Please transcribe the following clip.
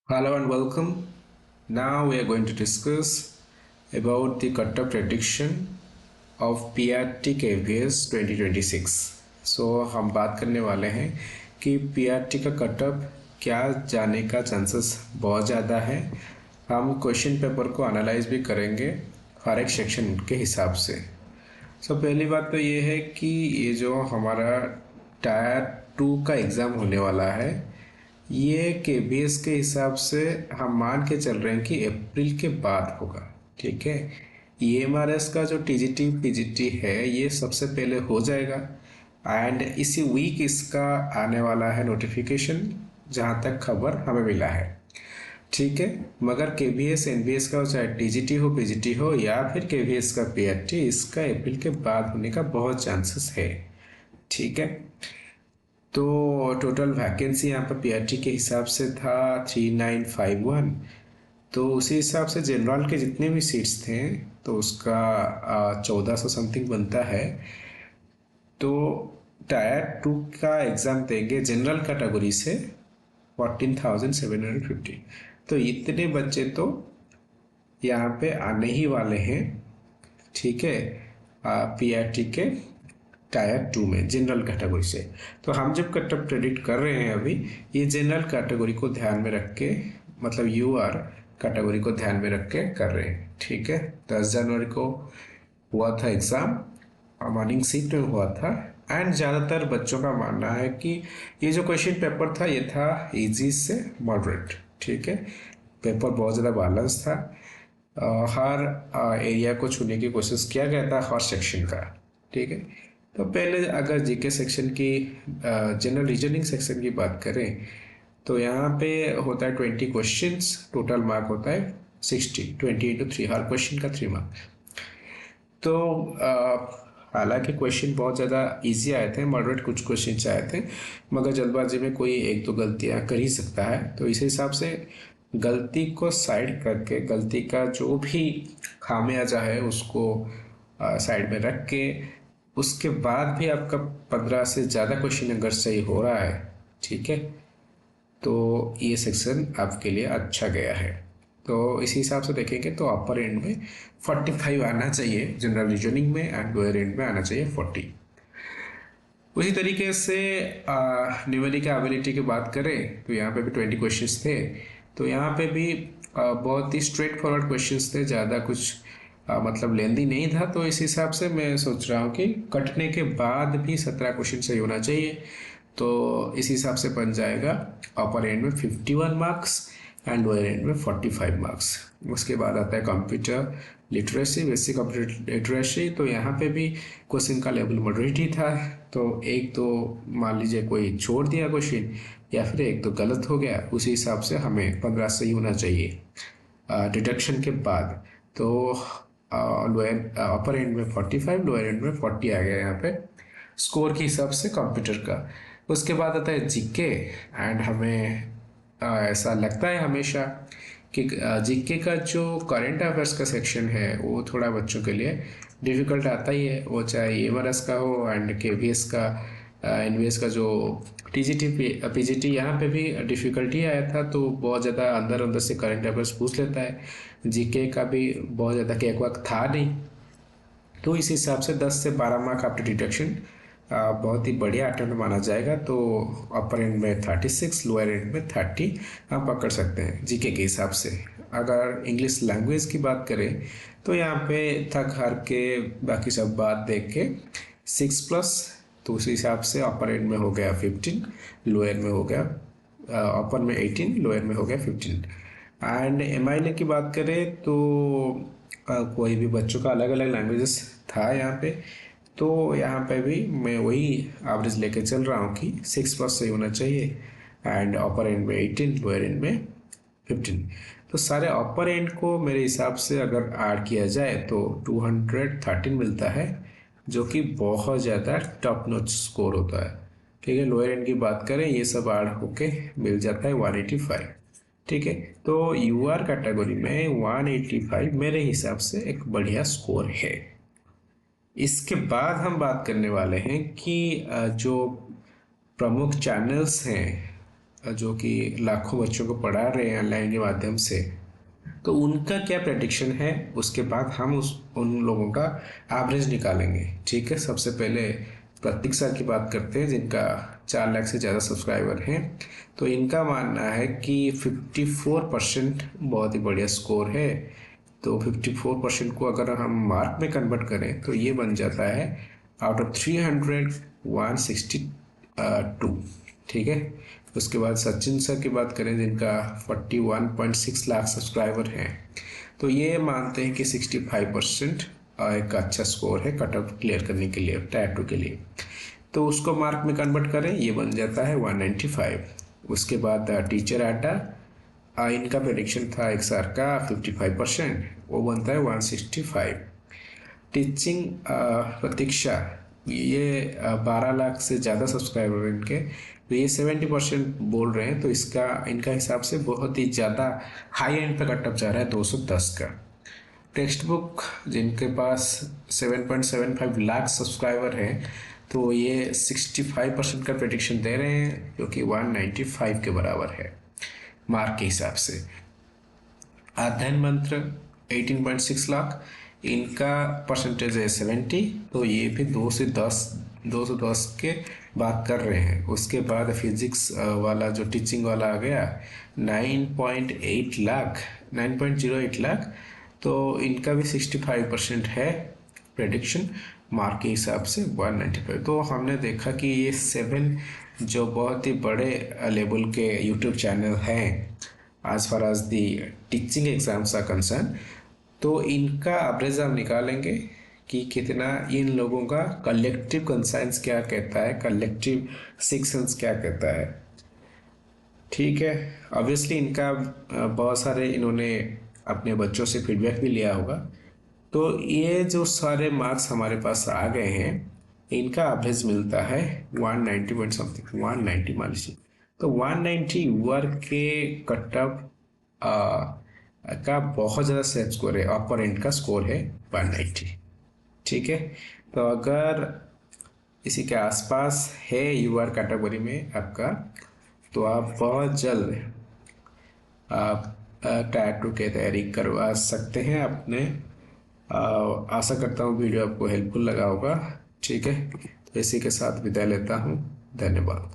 Hello and welcome. Now we are going to discuss about the cutoff prediction of PRT KVS 2026. हम बात करने वाले हैं कि PRT का कटअप क्या जाने का चांसेस बहुत ज़्यादा है। हम क्वेश्चन पेपर को एनालाइज भी करेंगे हर एक सेक्शन के हिसाब से। पहली बात तो ये है कि ये जो हमारा टायर 2 का एग्ज़ाम होने वाला है, ये केबीएस के हिसाब से हम मान के चल रहे हैं कि अप्रैल के बाद होगा। ठीक है, ईएमआरएस का जो टीजीटी पीजीटी है ये सबसे पहले हो जाएगा एंड इसी वीक इसका आने वाला है नोटिफिकेशन, जहाँ तक खबर हमें मिला है। ठीक है, मगर केबीएस एनबीएस का चाहे टीजीटी हो पीजीटी हो या फिर केबीएस का पीआरटी, इसका अप्रैल के बाद होने का बहुत चांसेस है। ठीक है, तो टोटल वैकेंसी यहाँ पर पीआरटी के हिसाब से था 3951। तो उसी हिसाब से जनरल के जितने भी सीट्स थे तो उसका 1400 समथिंग बनता है। तो टायर 2 का एग्ज़ाम देंगे जनरल कैटेगरी से 14,750। तो इतने बच्चे तो यहाँ पे आने ही वाले हैं। ठीक है, पीआरटी के टायर 2 में जनरल कैटेगरी से। तो हम जब कटअप प्रेडिक्ट कर रहे हैं अभी, ये जनरल कैटेगरी को ध्यान में रख के, मतलब यूआर कैटेगरी को ध्यान में रख के कर रहे हैं। ठीक है, 10 जनवरी को हुआ था एग्ज़ाम, मॉर्निंग शिफ्ट में हुआ था एंड ज़्यादातर बच्चों का मानना है कि ये जो क्वेश्चन पेपर था ये था इजी से मॉडरेट। ठीक है, पेपर बहुत ज़्यादा बैलेंस था। हर एरिया को छूने की कोशिश किया गया था, हर सेक्शन का। ठीक है, तो पहले अगर जीके सेक्शन की, जनरल रीजनिंग सेक्शन की बात करें तो यहाँ पे होता है 20 क्वेश्चंस, टोटल मार्क होता है 60, 20 इंटू 3, हर क्वेश्चन का 3 मार्क। तो हालांकि क्वेश्चन बहुत ज़्यादा इजी आए थे, मॉडरेट कुछ क्वेश्चन आए थे, मगर जल्दबाजी में कोई एक दो गलतियाँ कर ही सकता है। तो इस हिसाब से गलती को साइड करके, गलती का जो भी खामियाजा है उसको साइड में रख के, उसके बाद भी आपका 15 से ज़्यादा क्वेश्चन अगर सही हो रहा है, ठीक है, तो ये सेक्शन आपके लिए अच्छा गया है। तो इसी हिसाब से देखेंगे तो अपर एंड में 45 आना चाहिए जनरल रीजनिंग में एंड लोअर एंड में आना चाहिए 40। उसी तरीके से न्यूमेरिकल एबिलिटी की बात करें तो यहाँ पे भी 20 क्वेश्चंस थे। तो यहाँ पे भी बहुत ही स्ट्रेट फॉरवर्ड क्वेश्चंस थे, ज़्यादा कुछ मतलब लेंदी नहीं था। तो इस हिसाब से मैं सोच रहा हूँ कि कटने के बाद भी 17 क्वेश्चन सही होना चाहिए। तो इस हिसाब से बन जाएगा अपर एंड में 51 मार्क्स एंड लोअर एंड में 45 मार्क्स। उसके बाद आता है computer literacy, basic computer literacy. तो यहाँ पे भी क्वेश्चन का लेवल मॉडरेट ही था। तो एक तो मान लीजिए कोई छोड़ दिया क्वेश्चन या फिर एक तो गलत हो गया, उसी हिसाब से हमें 15 सही होना चाहिए डिडक्शन के बाद। तो लोअर अपर एंड में 45, लोअर एंड में 40 आ गया यहाँ पे स्कोर के हिसाब से कंप्यूटर का। उसके बाद आता है जीके एंड हमें ऐसा लगता है हमेशा कि जीके का जो करंट अफेयर्स का सेक्शन है वो थोड़ा बच्चों के लिए डिफ़िकल्ट आता ही है, वो चाहे एमआरएस का हो एंड केवीएस का, एनवीएस का जो टीजीटी पीजीटी, यहाँ पे भी डिफ़िकल्टी आया था। तो बहुत ज़्यादा अंदर अंदर से करंट अफेयर्स पूछ लेता है, जीके का भी बहुत ज़्यादा केक वक्त था नहीं। तो इस हिसाब से 10 से 12 मार्क आफ्टर डिडक्शन बहुत ही बढ़िया अटेम्प्ट माना जाएगा। तो अपर एंड में 36, लोअर एंड में 30 हम पकड़ सकते हैं जीके के हिसाब से। अगर इंग्लिश लैंग्वेज की बात करें तो यहाँ पे थक हार के बाकी सब बात देख के 6+, तो उस हिसाब से अपर एंड में हो गया 15, लोअर में हो गया अपर में 18, लोअर में हो गया 15। एंड एमआईएल की बात करें तो कोई भी बच्चों का अलग अलग लैंग्वेजेस था यहाँ पे। तो यहाँ पे भी मैं वही एवरेज लेके चल रहा हूँ कि 6+ सही होना चाहिए एंड अपर एंड में 18, लोअर एंड में 15। तो सारे अपर एंड को मेरे हिसाब से अगर ऐड किया जाए तो 213 मिलता है, जो कि बहुत ज़्यादा टॉप नॉच स्कोर होता है। ठीक है, लोअर एंड की बात करें ये सब ऐड होके मिल जाता है 185। ठीक है, तो यूआर कैटेगरी में 185 मेरे हिसाब से एक बढ़िया स्कोर है। इसके बाद हम बात करने वाले हैं कि जो प्रमुख चैनल्स हैं जो कि लाखों बच्चों को पढ़ा रहे हैं ऑनलाइन के माध्यम से, तो उनका क्या प्रेडिक्शन है, उसके बाद हम उन लोगों का एवरेज निकालेंगे। ठीक है, सबसे पहले प्रतीक सर की बात करते हैं जिनका 4 लाख से ज़्यादा सब्सक्राइबर हैं। तो इनका मानना है कि 54% बहुत ही बढ़िया स्कोर है। तो 54% को अगर हम मार्क में कन्वर्ट करें तो ये बन जाता है आउट ऑफ 300 162। ठीक है, उसके बाद सचिन सर की बात करें जिनका 41.6 लाख सब्सक्राइबर हैं, तो ये मानते हैं कि 65% एक अच्छा स्कोर है कट ऑफ क्लियर करने के लिए टायर 2 के लिए। तो उसको मार्क में कन्वर्ट करें, ये बन जाता है 195। उसके बाद टीचर आटा, इनका प्रेडिक्शन था एक सर का 55%, वो बनता है 165। टीचिंग प्रतीक्षा, ये 12 लाख से ज़्यादा सब्सक्राइबर हैं इनके, तो ये 70% बोल रहे हैं, तो इसका इनका हिसाब से बहुत ही ज़्यादा हाई एंड पे कट ऑफ जा रहा है 210 का। टेक्स्ट बुक जिनके पास 7.75 लाख सब्सक्राइबर हैं, तो ये 65% का प्रेडिक्शन दे रहे हैं, जो कि 195 के बराबर है मार्क के हिसाब से। अध्ययन मंत्र 18.6 लाख, इनका परसेंटेज है 70, तो ये भी 210 के बात कर रहे हैं। उसके बाद फिजिक्स वाला जो टीचिंग वाला आ गया 9.08 लाख, तो इनका भी 65% है प्रेडिक्शन मार्क के हिसाब से 195। तो हमने देखा कि ये 7 जो बहुत ही बड़े लेवल के यूट्यूब चैनल हैं as far as the teaching exams are concerned, तो इनका एवरेज हम निकालेंगे कि कितना इन लोगों का कलेक्टिव कंसाइंस क्या कहता है, कलेक्टिव सेक्शंस क्या कहता है। ठीक है, ऑब्वियसली इनका बहुत सारे इन्होंने अपने बच्चों से फीडबैक भी लिया होगा। तो ये जो सारे मार्क्स हमारे पास आ गए हैं, इनका एवरेज मिलता है 190 पॉइंट समथिंग, 190 मान लीजिए। तो 190 वर्ग के कट ऑफ का बहुत ज़्यादा सेफ स्कोर है, अपर एंड का स्कोर है 190। ठीक है, तो अगर इसी के आसपास है यूआर कैटेगरी में आपका, तो आप बहुत जल्द आप टायर 2 की तैयारी करवा सकते हैं अपने। आशा करता हूँ वीडियो आपको हेल्पफुल लगा होगा। ठीक है, तो इसी के साथ विदाई लेता हूँ, धन्यवाद।